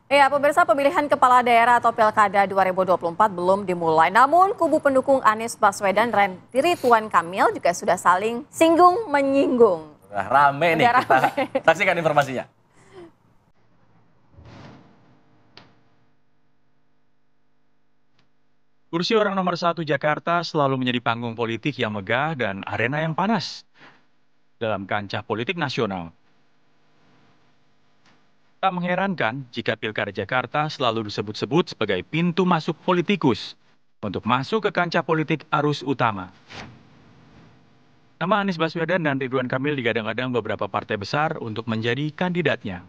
Ya, pemirsa, pemilihan kepala daerah atau Pilkada 2024 belum dimulai. Namun, kubu pendukung Anies Baswedan dan Ridwan Kamil juga sudah saling singgung menyinggung. Udah rame nih, kita saksikan informasinya. Kursi orang nomor 1 Jakarta selalu menjadi panggung politik yang megah dan arena yang panas dalam kancah politik nasional. Tak mengherankan jika Pilkada Jakarta selalu disebut-sebut sebagai pintu masuk politikus untuk masuk ke kancah politik arus utama. Nama Anies Baswedan dan Ridwan Kamil digadang-gadang beberapa partai besar untuk menjadi kandidatnya.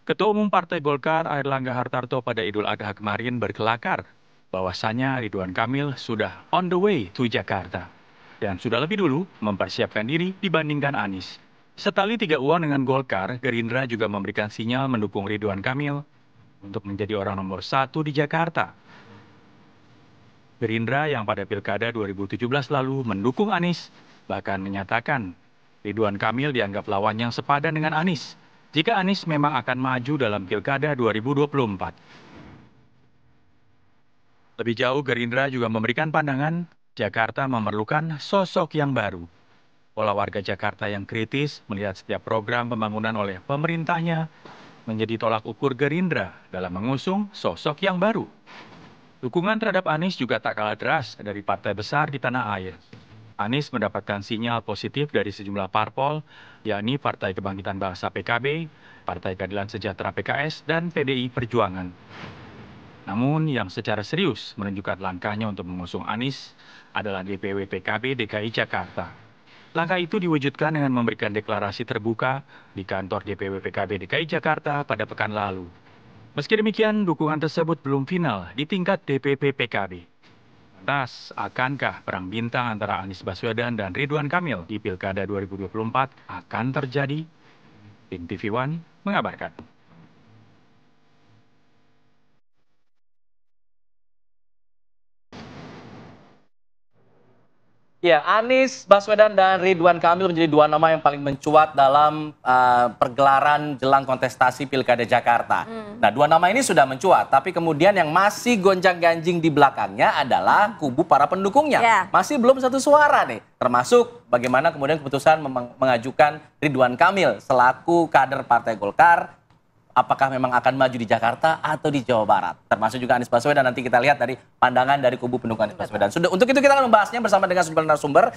Ketua Umum Partai Golkar Airlangga Hartarto pada Idul Adha kemarin berkelakar bahwasannya Ridwan Kamil sudah on the way to Jakarta dan sudah lebih dulu mempersiapkan diri dibandingkan Anies. Setali 3 uang dengan Golkar, Gerindra juga memberikan sinyal mendukung Ridwan Kamil untuk menjadi orang nomor 1 di Jakarta. Gerindra yang pada Pilkada 2017 lalu mendukung Anies, bahkan menyatakan Ridwan Kamil dianggap lawan yang sepadan dengan Anies jika Anies memang akan maju dalam Pilkada 2024. Lebih jauh, Gerindra juga memberikan pandangan Jakarta memerlukan sosok yang baru. Pola warga Jakarta yang kritis melihat setiap program pembangunan oleh pemerintahnya menjadi tolak ukur Gerindra dalam mengusung sosok yang baru. Dukungan terhadap Anies juga tak kalah deras dari partai besar di tanah air. Anies mendapatkan sinyal positif dari sejumlah parpol, yakni Partai Kebangkitan Bangsa PKB, Partai Keadilan Sejahtera PKS, dan PDI Perjuangan. Namun yang secara serius menunjukkan langkahnya untuk mengusung Anies adalah DPW PKB DKI Jakarta. Langkah itu diwujudkan dengan memberikan deklarasi terbuka di kantor DPW PKB DKI Jakarta pada pekan lalu. Meski demikian, dukungan tersebut belum final di tingkat DPP PKB. Lantas, akankah perang bintang antara Anies Baswedan dan Ridwan Kamil di Pilkada 2024 akan terjadi? Tim TV One mengabarkan. Ya, Anies Baswedan dan Ridwan Kamil menjadi 2 nama yang paling mencuat dalam pergelaran jelang kontestasi Pilkada Jakarta. Nah, 2 nama ini sudah mencuat, tapi kemudian yang masih gonjang-ganjing di belakangnya adalah kubu para pendukungnya. Masih belum satu suara nih, termasuk bagaimana kemudian keputusan mengajukan Ridwan Kamil selaku kader Partai Golkar. Apakah memang akan maju di Jakarta atau di Jawa Barat? Termasuk juga Anies Baswedan, nanti kita lihat dari pandangan dari kubu pendukung Anies Baswedan. Untuk itu kita akan membahasnya bersama dengan sejumlah narasumber.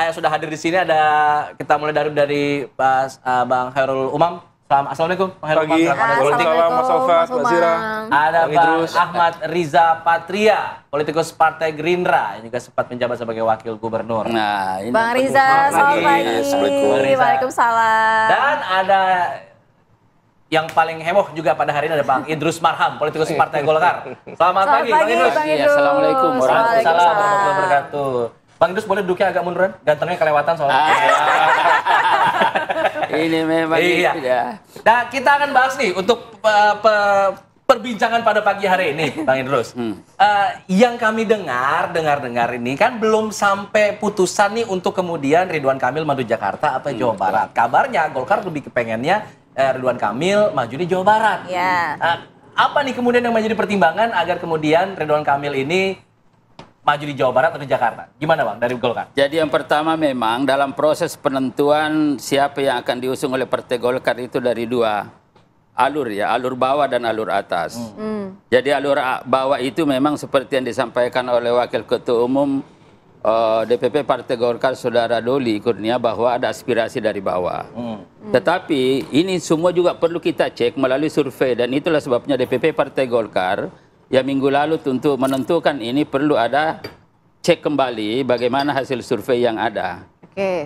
Sudah hadir di sini, kita mulai dari Bang Khairul Umam. Assalamualaikum Bang Khairul Umam. Waalaikumsalam Mas Sofat, Mbak Zira. Ada Bang Ahmad Riza Patria, politikus Partai Gerindra, yang juga sempat menjabat sebagai Wakil Gubernur. Nah, ini Bang Riza, selamat pagi. Waalaikumsalam. Dan ada yang paling heboh juga pada hari ini ada Bang Idrus Marham, politikus Partai Golkar. Selamat pagi, Bang Idrus. Assalamualaikum warahmatullahi wabarakatuh. Bang Idrus boleh duduknya agak munduran? Gantengnya kelewatan soalnya. Ini memang iya. Nah, kita akan bahas nih untuk perbincangan pada pagi hari ini, Bang Idrus. Yang kami dengar ini kan belum sampai putusan nih untuk kemudian Ridwan Kamil maju Jakarta atau Jawa Barat. Kabarnya Golkar lebih kepengennya Ridwan Kamil maju di Jawa Barat. Apa nih kemudian yang menjadi pertimbangan agar kemudian Ridwan Kamil ini maju di Jawa Barat atau di Jakarta? Gimana Bang dari Golkar? Jadi yang pertama memang dalam proses penentuan siapa yang akan diusung oleh Partai Golkar itu dari 2 alur ya, alur bawah dan alur atas. Jadi alur bawah itu memang seperti yang disampaikan oleh Wakil Ketua Umum DPP Partai Golkar Saudara Doli Kurnia bahwa ada aspirasi dari bawah. Tetapi ini semua juga perlu kita cek melalui survei, dan itulah sebabnya DPP Partai Golkar yang minggu lalu untuk menentukan ini perlu ada cek kembali bagaimana hasil survei yang ada.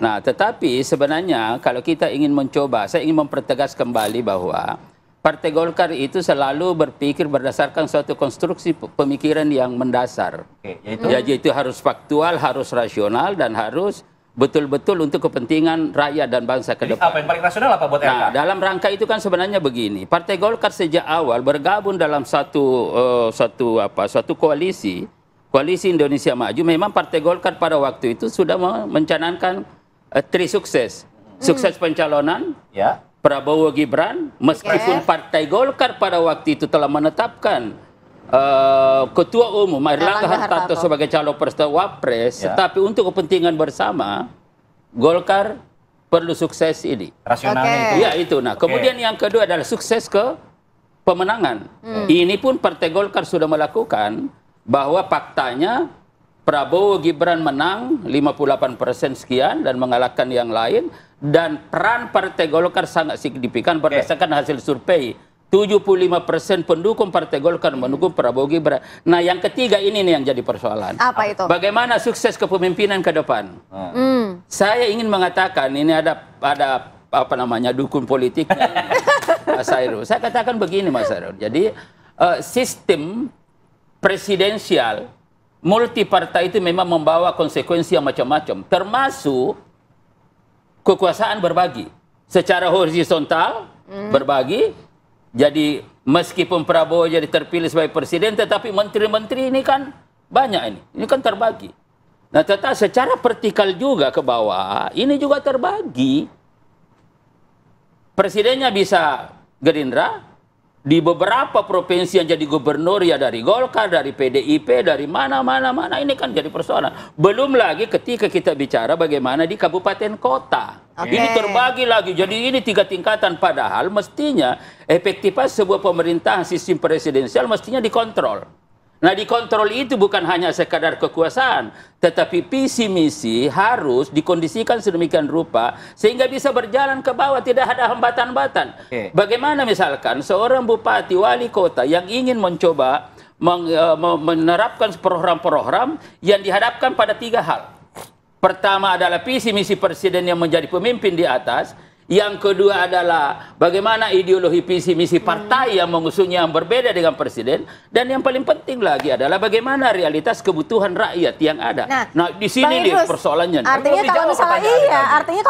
Nah, tetapi sebenarnya kalau kita ingin mencoba, saya ingin mempertegas kembali bahwa Partai Golkar itu selalu berpikir berdasarkan suatu konstruksi pemikiran yang mendasar. Yaitu harus faktual, harus rasional, dan harus betul-betul untuk kepentingan rakyat dan bangsa ke depan. Apa yang paling rasional apa buat RK? Nah, dalam rangka itu kan sebenarnya begini. Partai Golkar sejak awal bergabung dalam suatu koalisi Indonesia Maju. Memang Partai Golkar pada waktu itu sudah mencanangkan 3 sukses. Sukses pencalonan, Prabowo Gibran, meskipun Partai Golkar pada waktu itu telah menetapkan Ketua Umum Airlangga Hartarto sebagai calon presiden wapres, tetapi untuk kepentingan bersama Golkar perlu sukses ini. Rasionalnya itu. Ya itu. Nah, kemudian yang kedua adalah sukses ke pemenangan. Ini pun Partai Golkar sudah melakukan, bahwa faktanya Prabowo Gibran menang 58% sekian dan mengalahkan yang lain, dan peran Partai Golkar sangat signifikan berdasarkan hasil survei. 75% pendukung Partai Golkar mendukung Prabowo Gibran. Nah, yang ketiga ini nih yang jadi persoalan. Apa itu? Bagaimana sukses kepemimpinan ke depan? Saya ingin mengatakan ini ada apa namanya dukun politiknya Mas Hairul. Saya katakan begini Mas Hairul. Jadi sistem presidensial multipartai itu memang membawa konsekuensi yang macam-macam, termasuk kekuasaan berbagi secara horizontal, berbagi. Jadi meskipun Prabowo jadi terpilih sebagai presiden, tetapi menteri-menteri ini kan banyak ini kan terbagi. Nah, tetapi secara vertikal juga ke bawah, ini juga terbagi. Presidennya bisa Gerindra, di beberapa provinsi yang jadi gubernur ya dari Golkar, dari PDIP, dari mana-mana, ini kan jadi persoalan. Belum lagi ketika kita bicara bagaimana di kabupaten kota. Ini terbagi lagi, jadi ini 3 tingkatan, padahal mestinya efektivitas sebuah pemerintahan sistem presidensial mestinya dikontrol. Nah, dikontrol itu bukan hanya sekadar kekuasaan, tetapi visi misi harus dikondisikan sedemikian rupa sehingga bisa berjalan ke bawah, tidak ada hambatan-hambatan. Bagaimana misalkan seorang bupati wali kota yang ingin mencoba menerapkan program-program yang dihadapkan pada 3 hal. Pertama adalah visi misi presiden yang menjadi pemimpin di atas. Yang kedua adalah bagaimana ideologi visi misi partai yang mengusungnya yang berbeda dengan presiden. Dan yang paling penting lagi adalah bagaimana realitas kebutuhan rakyat yang ada. Nah di sini nih persoalannya. Artinya kalau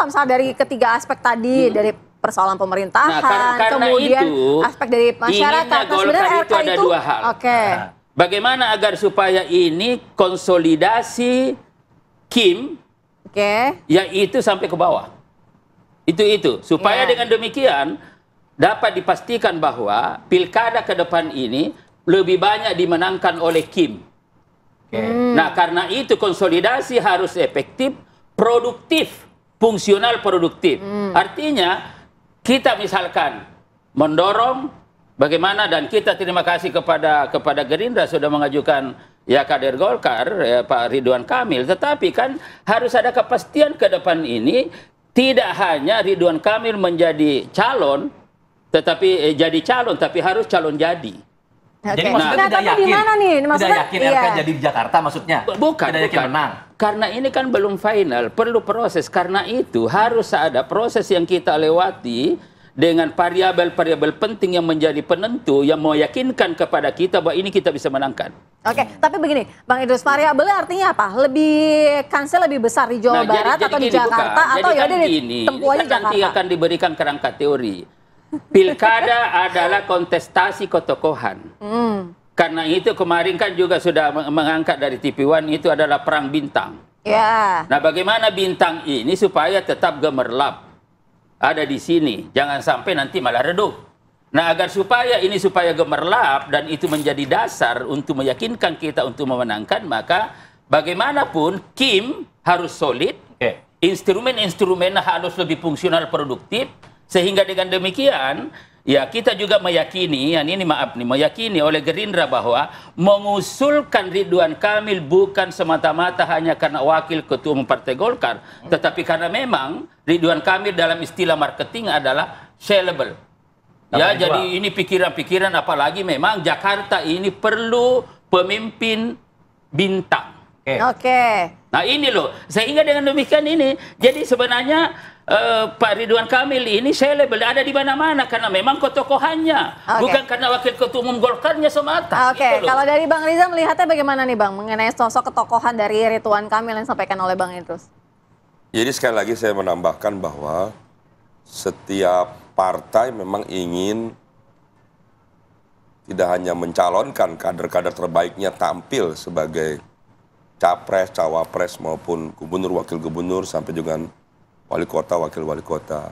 misalnya dari ketiga aspek tadi, dari persoalan pemerintahan, kemudian itu, aspek dari masyarakat. Golkar itu ada 2 hal. Bagaimana agar supaya ini konsolidasi Kim, yaitu sampai ke bawah. Itu supaya dengan demikian dapat dipastikan bahwa pilkada ke depan ini lebih banyak dimenangkan oleh Kim. Nah, karena itu konsolidasi harus efektif, produktif, fungsional produktif. Artinya kita misalkan mendorong bagaimana, dan kita terima kasih kepada Gerindra sudah mengajukan ya kader Golkar, ya, Pak Ridwan Kamil. Tetapi kan harus ada kepastian ke depan ini, tidak hanya Ridwan Kamil menjadi calon, tetapi jadi calon, tapi harus calon jadi. Jadi maksudnya tidak yakin, tidak yakin RK jadi di Jakarta maksudnya? Bukan, tidak yakin menang. Karena ini kan belum final, perlu proses. Karena itu harus ada proses yang kita lewati dengan variabel-variabel penting yang menjadi penentu yang meyakinkan kepada kita bahwa ini kita bisa menangkan. Tapi begini, Bang Idrus, variabelnya artinya apa? Kansnya lebih besar di Jawa Barat atau di Jakarta, atau ya di tempuh aja Jakarta? Nanti akan diberikan kerangka teori. Pilkada adalah kontestasi ketokohan. Karena itu kemarin kan juga sudah mengangkat dari TV One, itu adalah perang bintang. Nah, bagaimana bintang ini supaya tetap gemerlap ada di sini, jangan sampai nanti malah redup. Nah, agar supaya gemerlap dan itu menjadi dasar untuk meyakinkan kita untuk memenangkan, maka bagaimanapun Kim harus solid, instrumen-instrumen harus lebih fungsional produktif, sehingga dengan demikian ya kita juga meyakini, meyakini oleh Gerindra bahwa mengusulkan Ridwan Kamil bukan semata-mata hanya karena wakil ketua umum Partai Golkar, tetapi karena memang Ridwan Kamil dalam istilah marketing adalah sellable. Ya, jadi ini pikiran-pikiran, apalagi memang Jakarta ini perlu pemimpin bintang. Nah ini loh, sehingga dengan demikian ini, jadi sebenarnya Pak Ridwan Kamil ini sellable, ada di mana-mana karena memang ketokohannya, bukan karena wakil ketua umum Golkarnya semata. Kalau dari Bang Riza melihatnya bagaimana nih Bang, mengenai sosok ketokohan dari Ridwan Kamil yang disampaikan oleh Bang Idrus? Jadi sekali lagi saya menambahkan bahwa setiap partai memang ingin tidak hanya mencalonkan kader-kader terbaiknya tampil sebagai capres, cawapres maupun gubernur, wakil gubernur sampai dengan wali kota, wakil wali kota.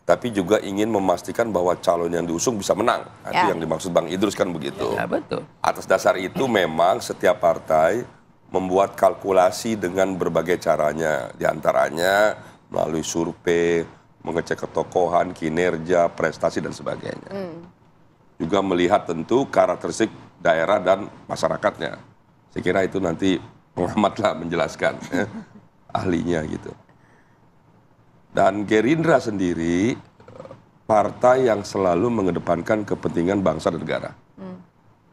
tapi juga ingin memastikan bahwa calon yang diusung bisa menang. Nah, itu yang dimaksud Bang Idrus kan begitu. Ya, betul. Atas dasar itu memang setiap partai membuat kalkulasi dengan berbagai caranya. Di antaranya melalui survei, mengecek ketokohan, kinerja, prestasi, dan sebagainya. Juga melihat tentu karakteristik daerah dan masyarakatnya. Saya kira itu nanti pengamatlah menjelaskan, ya, ahlinya gitu. Dan Gerindra sendiri, partai yang selalu mengedepankan kepentingan bangsa dan negara.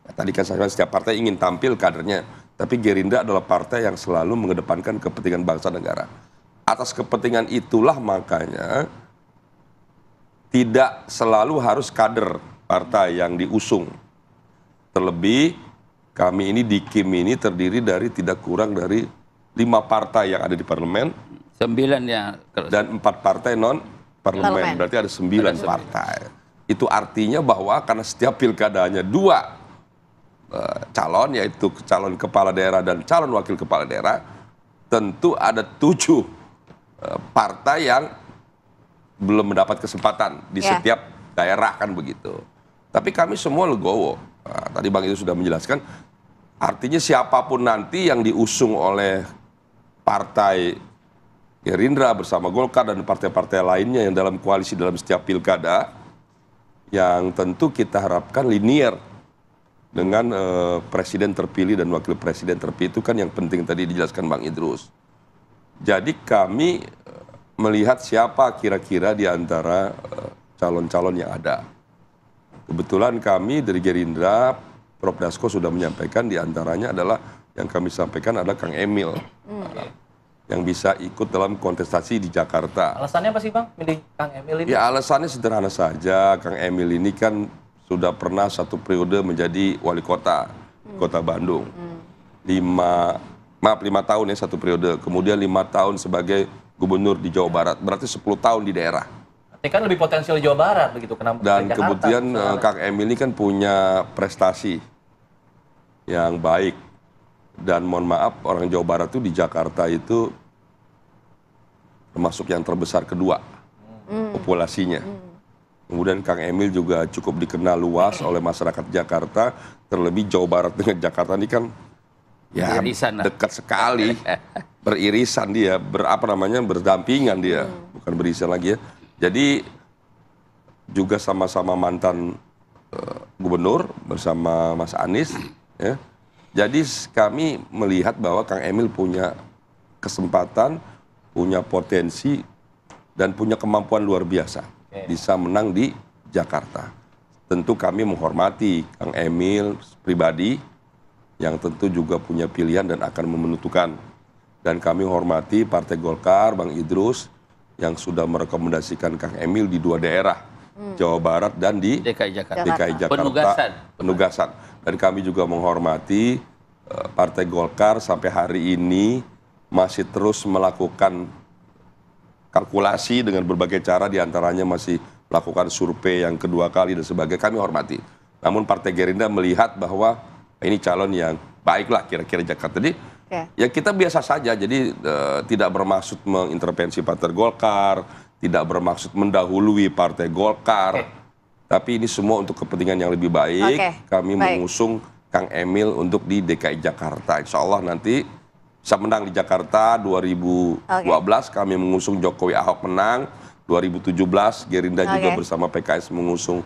Ya, tadi kan saya bilang setiap partai ingin tampil kadernya. Tapi Gerindra adalah partai yang selalu mengedepankan kepentingan bangsa dan negara. Atas kepentingan itulah makanya tidak selalu harus kader partai yang diusung. Terlebih kami ini di KIM ini terdiri dari tidak kurang dari 5 partai yang ada di parlemen. 9 ya. Dan 4 partai non-parlemen. Berarti ada 9 partai. Itu artinya bahwa karena setiap pilkadanya 2 calon, yaitu calon kepala daerah dan calon wakil kepala daerah, tentu ada 7 partai yang belum mendapat kesempatan di setiap daerah kan begitu. Tapi kami semua legowo. Nah, tadi Bang itu sudah menjelaskan, artinya siapapun nanti yang diusung oleh partai Gerindra bersama Golkar dan partai-partai lainnya yang dalam koalisi dalam setiap pilkada, yang tentu kita harapkan linear dengan presiden terpilih dan wakil presiden terpilih. Itu kan yang penting tadi dijelaskan Bang Idrus. Jadi kami melihat siapa kira-kira di antara calon-calon yang ada. Kebetulan kami dari Gerindra, Prof. Dasko sudah menyampaikan di antaranya adalah yang kami sampaikan adalah Kang Emil. Yang bisa ikut dalam kontestasi di Jakarta. Alasannya apa sih Bang milih Kang Emil ini? Ya alasannya sederhana saja, Kang Emil ini kan sudah pernah 1 periode menjadi wali kota, kota Bandung. 5 tahun ya 1 periode, kemudian 5 tahun sebagai gubernur di Jawa Barat, berarti 10 tahun di daerah. Artinya kan lebih potensial Jawa Barat begitu, kenapa? Dan Jakarta, kemudian Kang Emil ini kan punya prestasi yang baik. Dan mohon maaf, orang Jawa Barat itu di Jakarta itu termasuk yang terbesar kedua populasinya. Kemudian Kang Emil juga cukup dikenal luas oleh masyarakat Jakarta, terlebih Jawa Barat dengan Jakarta ini kan ya dekat sekali, beririsan dia, berdampingan dia, bukan beririsan lagi ya. Jadi juga sama-sama mantan gubernur bersama Mas Anies, ya. Jadi kami melihat bahwa Kang Emil punya kesempatan, punya potensi, dan punya kemampuan luar biasa. Bisa menang di Jakarta. Tentu kami menghormati Kang Emil pribadi, yang tentu juga punya pilihan dan akan menentukan. Dan kami hormati Partai Golkar, Bang Idrus, yang sudah merekomendasikan Kang Emil di 2 daerah, Jawa Barat dan di DKI Jakarta. Penugasan. Dan kami juga menghormati Partai Golkar sampai hari ini masih terus melakukan kalkulasi dengan berbagai cara, diantaranya masih melakukan survei yang kedua kali dan sebagainya. Kami hormati. Namun Partai Gerindra melihat bahwa ini calon yang baiklah kira-kira Jakarta. Jadi ya kita biasa saja. Jadi tidak bermaksud mengintervensi Partai Golkar, tidak bermaksud mendahului Partai Golkar. Tapi ini semua untuk kepentingan yang lebih baik. Kami mengusung Kang Emil untuk di DKI Jakarta. Insya Allah nanti bisa menang di Jakarta. 2012 kami mengusung Jokowi Ahok menang. 2017 Gerindra juga bersama PKS mengusung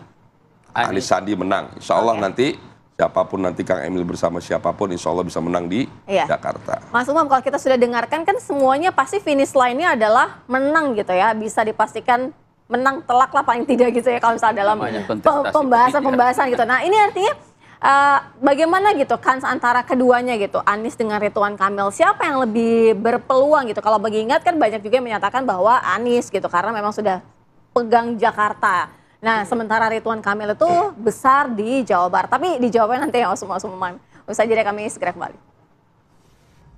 Anies Sandi menang. Insya Allah nanti siapapun nanti Kang Emil bersama siapapun insya Allah bisa menang di Jakarta. Mas Umam, kalau kita sudah dengarkan kan semuanya pasti finish line-nya adalah menang gitu ya. Bisa dipastikan menang telak lah paling tidak gitu ya kalau misalnya dalam pembahasan gitu. Nah ini artinya bagaimana gitu kans antara keduanya gitu, Anies dengan Ridwan Kamil, siapa yang lebih berpeluang gitu? Kalau bagi ingat kan banyak juga yang menyatakan bahwa Anies gitu karena memang sudah pegang Jakarta. Nah sementara Ridwan Kamil itu besar di Jawa Barat, tapi dijawabnya nanti ya Mas Umam. Usai jeda kami segera kembali.